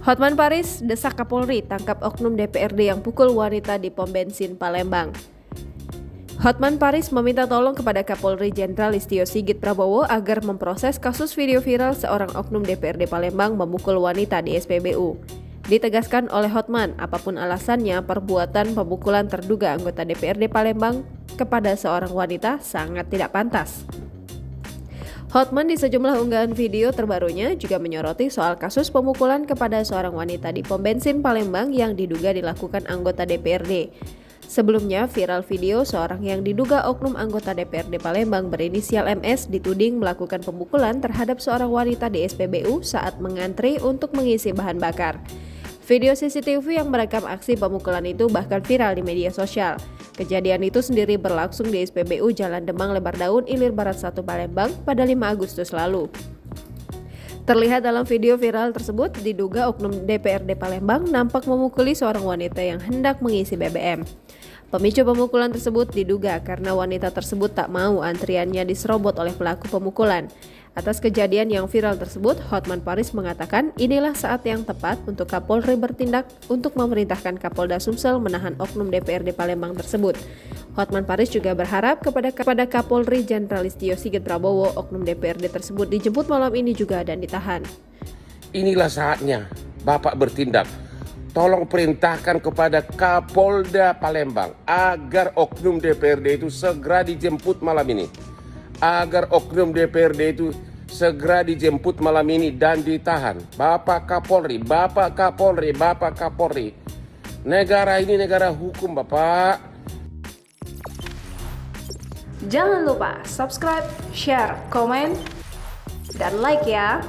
Hotman Paris desak Kapolri tangkap oknum DPRD yang pukul wanita di pom bensin Palembang. Hotman Paris meminta tolong kepada Kapolri Jenderal Listio Sigit Prabowo agar memproses kasus video viral seorang oknum DPRD Palembang memukul wanita di SPBU. Ditegaskan oleh Hotman, apapun alasannya, perbuatan pemukulan terduga anggota DPRD Palembang kepada seorang wanita sangat tidak pantas. Hotman di sejumlah unggahan video terbarunya juga menyoroti soal kasus pemukulan kepada seorang wanita di pom bensin Palembang yang diduga dilakukan anggota DPRD. Sebelumnya, viral video seorang yang diduga oknum anggota DPRD Palembang berinisial MS dituding melakukan pemukulan terhadap seorang wanita di SPBU saat mengantri untuk mengisi bahan bakar. Video CCTV yang merekam aksi pemukulan itu bahkan viral di media sosial. Kejadian itu sendiri berlangsung di SPBU Jalan Demang Lebar Daun Ilir Barat 1 Palembang pada 5 Agustus lalu. Terlihat dalam video viral tersebut, diduga oknum DPRD Palembang nampak memukuli seorang wanita yang hendak mengisi BBM. Pemicu pemukulan tersebut diduga karena wanita tersebut tak mau antriannya diserobot oleh pelaku pemukulan. Atas kejadian yang viral tersebut, Hotman Paris mengatakan inilah saat yang tepat untuk Kapolri bertindak untuk memerintahkan Kapolda Sumsel menahan oknum DPRD Palembang tersebut. Hotman Paris juga berharap kepada Kapolri Jenderal Listio Sigit Prabowo oknum DPRD tersebut dijemput malam ini juga dan ditahan. Inilah saatnya Bapak bertindak. Tolong perintahkan kepada Kapolda Palembang agar oknum DPRD itu segera dijemput malam ini. Agar oknum DPRD itu segera dijemput malam ini dan ditahan. Bapak Kapolri, Bapak Kapolri, Bapak Kapolri. Negara ini negara hukum, Bapak. Jangan lupa subscribe, share, komen, dan like ya.